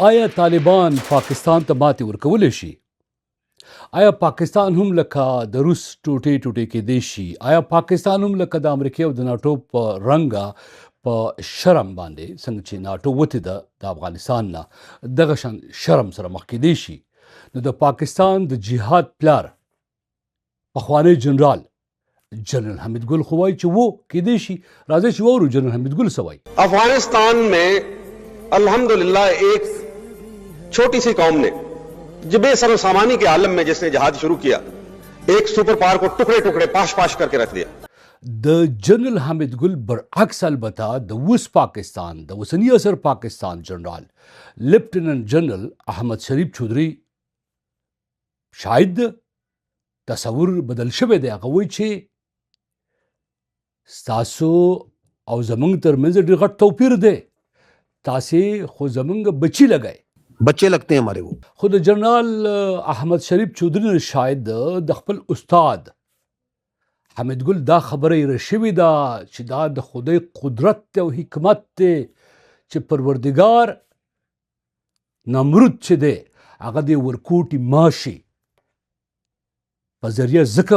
آیا طالبان پاکستان ته ماتې ورکولی شي؟ آیا پاکستان هم لکه د روس ټوټې ټوټې کېدی شي؟ آیا پاکستان هم لکه د امریکې او د ناټو په رنګه په شرم باندې څنګه چې ناټو وتې ده د افغانستان نه دغه شان شرم سره مخ کېدی شي؟ نو د پاکستان د جهاد پلار پخوانی جنرال جنرل حمید گل خو وایي چې و کېدی شي. راځئ چې واورو جنرل حمید گل څه وایي. अफगानिस्तान में अल्हम्दुलिल्लाह एक छोटी सी कौम ने जब सर्वसामानी के आलम में जिसने जहाद शुरू किया एक सुपर पावर को टुकड़े टुकड़े पाश पाश करके रख दिया. د جنرल حمید ګل برعکس البته د اوس پاکستان د اوسني عصر پاکستان جنرال لیفټیننټ جنرل احمد شریف چودھری شاید تصور بدل شوی دی. هغه وایي چې ستاسو او زمونږ ترمنځ ډېر غټ توپیر دی. تاسې خو زمونږ بچي لګئ. बच्चे लगते हैं हमारे वो. خو د جنرال احمد شریف چودھری نه شاید د خپل استاد حمید ګل دا خبره یې رشوې ده چې دا د خدای قدرت دی او حکمت دی چې پروردګار نمرود چې دی هغه د ورکوټي ماشي په ذریعه ځکه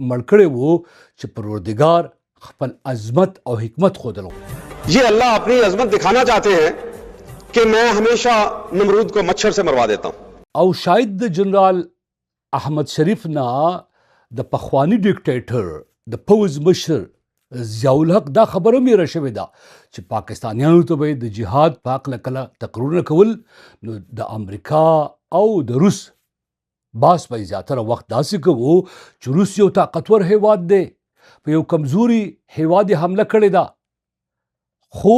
مړ کړی و چې پروردګار خپل عظمت او حکمت ښودلو. ये अल्लाह अपनी अजमत दिखाना चाहते हैं कि मैं हमेशा नमरूद को मच्छर से मरवा देता हूं. او شاید د جنرال احمد شریف نه د پخوانی ډیکټیټر د پوز مشر ضیاء الحق دا خبره مې راشوې ده چې پاکستانیانو ته به د جهاد په هکله کله تقریرونه کول نو د امریکا او د روس باس به زیاتره وخت داسې کوو چې روس یو طاقتور هیواد دی په یو کمزوري هیواد یې حمله کړې ده خو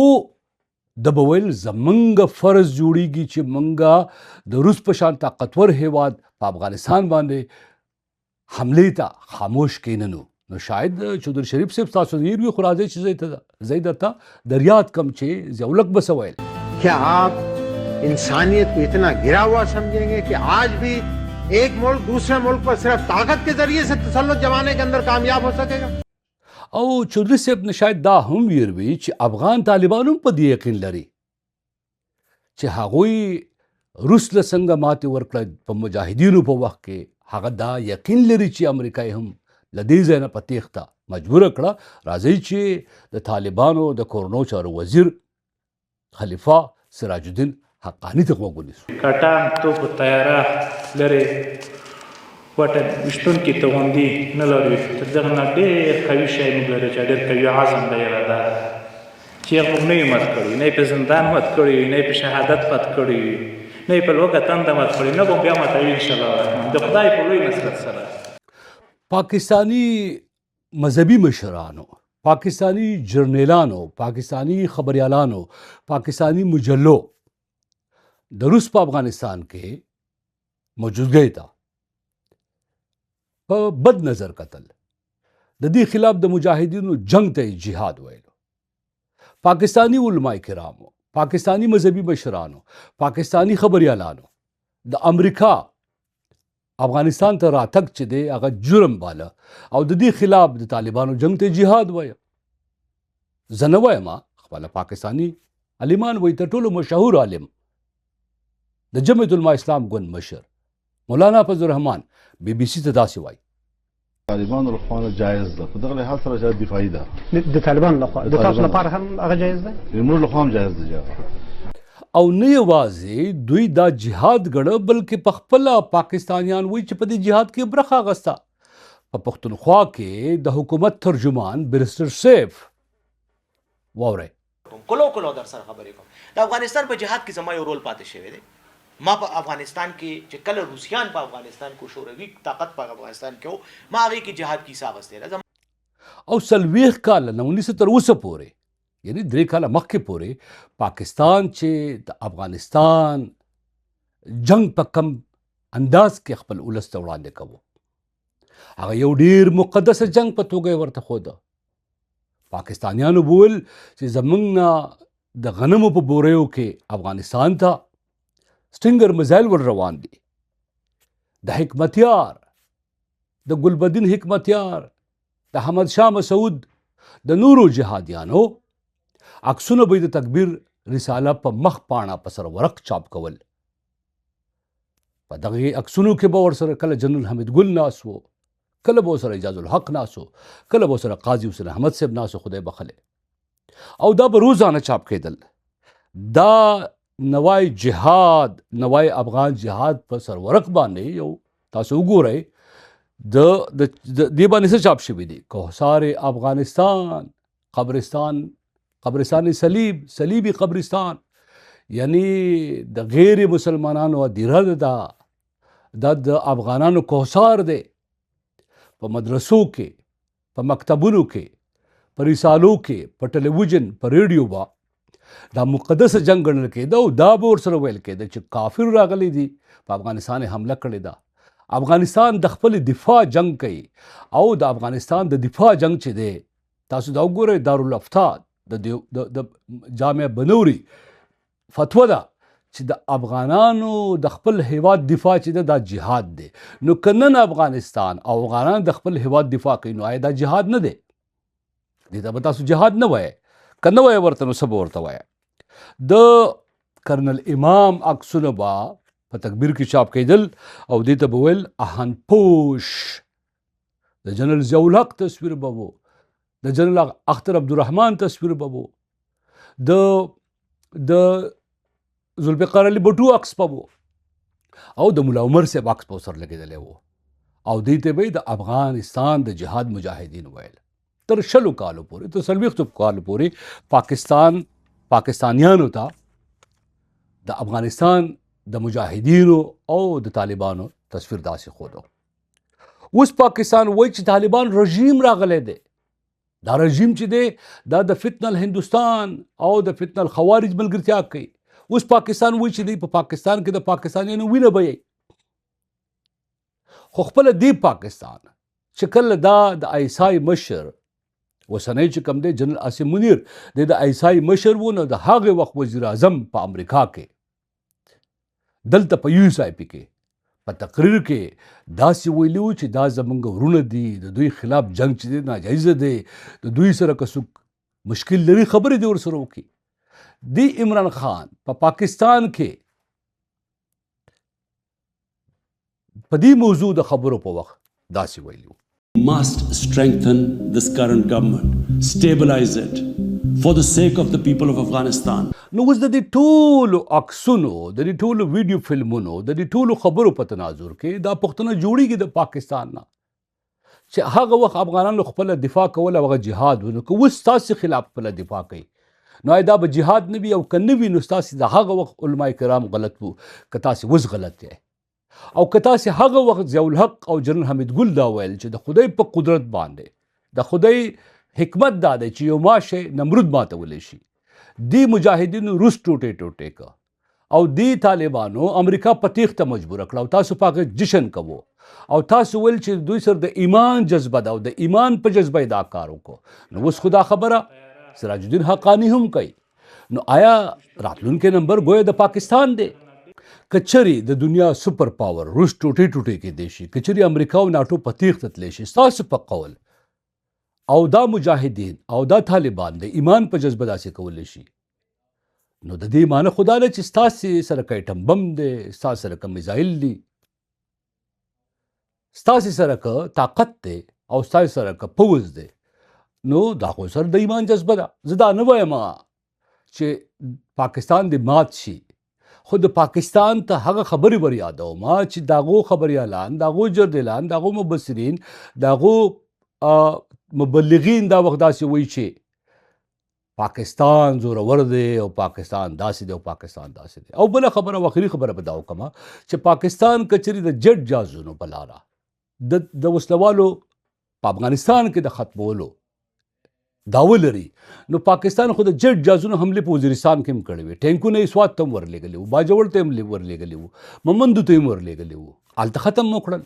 د به ویل زمونږ فرض جوړیږي چې مونږه د روس په شان طاقتور هیواد په افغانستان باندې حملې ته خاموش کیننو. نو شاید چودھری شریف صاحب تاسو دې وی خو راځي چې زه درته دریات کم چې ضیاء الحق به څه ویل. क्या आप इंसानियत को इतना गिरा हुआ समझेंगे कि आज भी एक मुल्क दूसरे मुल्क पर सिर्फ ताकत के जरिए से तसल्लुत जमाने के अंदर कामयाब हो सकेगा؟ او چودھری صاحب نه شاید دا هم ویروي چې افغان طالبان هم په دې یقین لري چې هغوی روس له څنګه ماتې ورکړه په مجاهدینو په وخت کې هغه دا یقین لري چې امریکا هم له دې ځای نه په تېښته مجبوره کړه. راځئ چې د طالبانو د کورنو چارو وزیر خلیفه سراج الدین حقانی ته غوږ ونیسو. کټان توپ طیاره لرې وټن وشتونکي توغندي نه لري تر دغه نه ډېر قوي شی موږ لرو چې ډېر قوي عزم دی اراده چې هغه موږ نه یو مات کړي نه یې په زندان مات کړي نه یې په شهادت مات کړي نه یې په لوږه تنده مات کړي نه به بیا ماتوي انشاءالله د خدای په لوی نصرت سره. پاکستانی مذهبي مشرانو، پاکستانی جرنیلانو، پاکستانی خبریالانو، پاکستانی مجلو د روس په افغانستان کې موجودګۍ ته په بد نظر کتل. د دې خلاف د مجاهدینو جنگ ته جهاد ویلو. پاکستانی علماء کرامو، پاکستانی مذهبي مشرانو، پاکستانی خبریالانو د امریکا افغانستان ته راتګ چې دی هغه جرم باله او د دې خلاف د طالبانو جنگ ته جهاد وایه. زه نه وایم خپله پاکستانی عالمان وایي تر ټولو مشهور عالم د جمعیت علما اسلام ګوند مشر مولانا فضل الرحمن بی بی سی ته داسې وایي. طالبانو لخوا جایز ده په دغه لحاظ سره چې دفاعي ده د طالبان لخوا د تاسو لپاره هم هغه جایز ده؟ موږ لخوا هم جایز ده. او نه یوازې دوی دا جهاد ګڼه بلکې په خپله پاکستانیان وایي چې په دې جهاد کې برخه اخیسته. په پښتونخوا کې د حکومت ترجمان بیرسټر سیف واورئ. کلو در سره خبرې کوم د افغانستان په جهاد کې زما یو رول پاتې شوی دی. ما په افغانستان کې چې کله روسیان په افغانستان کې شوروي طاقت په افغانستان کې ما هغې کې جهاد کیسه اخیستې ده. او 40 کاله نه 1900 تر اوسه پورې یعنی 3 کاله مخکې پورې پاکستان چې د افغانستان جنگ په کم انداز کې خپل ولس ته وړاندې کوو هغه یو ډیر مقدسه جنگ په توګه ورته ښوده. پاکستانیانو بول چې زمونږ نه د غنمو په بوریو کې افغانستان ته سټینګر میزایل ور روان دي. د حکمتیار د ګلبدین حکمتیار د احمد شاه مسعود د نورو جهادیانو عکسونه به د تکبیر رساله په مخ پاڼه په سر ورق چاپ کول په دغه عکسونو کې به ورسره کله جنرال حمید ګل ناست و، کله به ورسره اعجاز الحق ناست و، کله به ورسره قاضي حسین احمد صاحب ناست و، خدای بخلی. او دا به روزانه چاپ کېدل. دا نوای جهاد، نوای افغان جهاد په سرورق باندې یو تاسو وګورئ د دې باندې څه چاپ شوي دي؟ کوهسار افغانستان، قبرستان صلیبي قبرستان، یعنی د غیر مسلمانانو دیره ده، دا د افغانانو کوهسار دی. په مدرسو کې، په مکتبونو کې، په رسالو کې، په ټلویزیون، په ریډیو با دا مقدس جنگ ګڼل کېده او دا به ورسره ویل کېده چې کافر راغلی دي په افغانستان حمله کړې ده. افغانستان د خپل دفاع جنگ کوي او د افغانستان د دفاع جنگ چې دی تاسو دا وګورئ، دارالافتاء د جامع بنوري فتوا ده چې د افغانانو د خپل هیواد دفاع چې ده دا جهاد دی. نو که نن افغانستان او افغانان د خپل هیواد دفاع کوي نو آیا دا جهاد نه دی؟ دې ته به تاسو جهاد نه وایئ، که نه وایه ورته نو څه به ورته وایه؟ د کرنل امام عکسونه به په تکبیر کې چاپ کېدل او دې ته به ویل اهن پوش. د جنرال ضیاء الحق تصویر به و، د جنرال اختر عبدالرحمن تصویر به و، د ذوالفقار علي بټو عکس به و او د ملا عمر صاحب عکس به ورسره لګېدلی و او دې ته به یې د افغانستان د جهاد مجاهدین ویل. تر 60 کالو پورې، تر 40 کالو پورې پاکستانیانو ته د افغانستان د مجاهدینو او د طالبانو تصویر داسې ښوده. اوس پاکستان وایي چې طالبان رژیم راغلی دی. دا رژیم چې دی دا د فتنه الهندوستان او د فتنه الخوارج ملګرتیا کوي. اوس پاکستان وایي چې دی په پاکستان کې د پاکستانیانو وینه بهیي. خو خپله دی پاکستان چې کله دا د ایسای مشر اوسنی چې کوم دی جنرال عاصم منیر د ایسای مشر و، نو د هغې وخت وزیر اعظم په امریکا کې دلته په یو ایس آی پي کې په تقریر کې داسې ویلي و چې دا زموږ ورونه دي، د دوی خلاف جنگ چې دی ناجایزه دی، د دوی سره که څوک مشکل لري خبرې دې ورسره وکړي. دی عمران خان په پاکستان کې په دې موضوع د خبرو په وخت داسې ویلي و. Must strengthen this current government, stabilize it for the sake of the people of Afghanistan. نو اوس د دې ټولو عکسونو، د دې ټولو ویډیو فلمونو، د دې ټولو خبرو په تناظر کې دا پوښتنه جوړیږي د پاکستان نه چې هغه وخت افغانانو خپله دفاع کوله، هغه جهاد و. نو که اوس ستاسې خلاف خپله دفاع کوي نو آیا دا به جهاد نه وي؟ او که نه وي نو ستاسې د هغه وخت علما کرام غلط وو، که تاسې اوس غلط یې. او که تاسې هغه وخت ضیاء الحق او جنرال حمید ګل دا ویل چې د خدای په قدرت باندې د خدای حکمت دا دی چې یو ماشه نمرود ماتولی شي، دی مجاهدینو روس ټوټې که او دی طالبانو امریکا په تیښته مجبوره کړه او تاسو په هغه جشن کوو او تاسو ویل چې دوی سره د ایمان جذبه ده او د ایمان په جذبه یې دا کار وکړو. نو اوس خو دا خبره سراج الدین حقانی هم کوي. نو آیا راتلونکی نمبر ګویا د پاکستان دی؟ کچری د دنیا سپر پاور روس ټوټې کېدی شي، کچری امریکا او ناټو په تیښته تللی شي، ستاسو په قول او دا مجاهدین او دا طالبان د ایمان په جذبه داسې کولی شي، نو د دې معنی خدا ده چې ستاسې سره که ایټم بم دی، ستاسې سره که میزایل دي، ستاسې سره که طاقت دی او ستاسې سره که پوځ دی، نو دا خو سره د ایمان جذبه ده. زه دا نه وایم چې پاکستان دې مات شي، خو د پاکستان ته هغه خبرې ور یادوم چې د هغو خبریالان، د هغو جرنیلان، د هغو مبصرین، د هغو مبلغین دا وخت داسې وایي چې پاکستان زورور دی او پاکستان داسې دی او پاکستان داسې دی. او بله خبره او آخري خبره به دا وکړم چې پاکستان کچرې د جټ جازونو په لاره د وسلوالو په افغانستان کې د ختمولو داو لري، نو پاکستان خو د جټ جازونو حملې په وزیرستان کې هم کړې وې، ټینکونه یې سوات ته هم ورلېږلي وو، باجوړ ته هم ورلېږلي وو، ممندو ته هم ورلېږلي وو، هلته ختم مو کړل.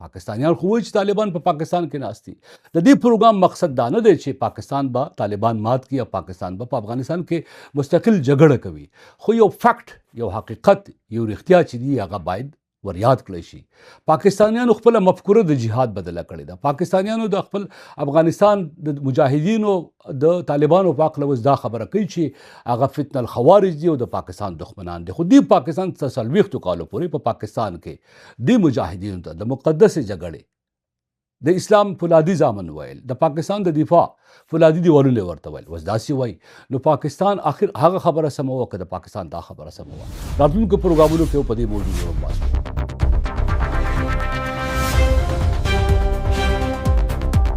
پاکستانیان خو وایي چې طالبان په پاکستان کې ناست دي. د دې پروګرام مقصد دا نه دی چې پاکستان به طالبان مات کړي او پاکستان به په افغانستان کې مستقل جګړه کوي، خو یو فکټ، یو حقیقت، یو رښتیا چې دی هغه باید ور یاد کړی شي. پاکستانیانو خپل مفکوره د جهاد بدله کړې ده. پاکستانیانو د خپل افغانستان د مجاهدینو د طالبانو په هکله اوس دا خبره کوي چې هغه فتنه الخوارج دي او د پاکستان دښمنان دي. خو دې پاکستان ته 40 کالو پورې په پاکستان کې د مجاهدینو ته د مقدسې جګړې د اسلام فولادي زامن ویل، د پاکستان د دفاع فولادي دیوالونه ورته ویل. اوس داسې وایي نو پاکستان آخر هغه خبره سمه وه که د پاکستان دا خبره سمه وه؟ راتلونکو پروګرامونو کې په دې موضوع بحث کوو.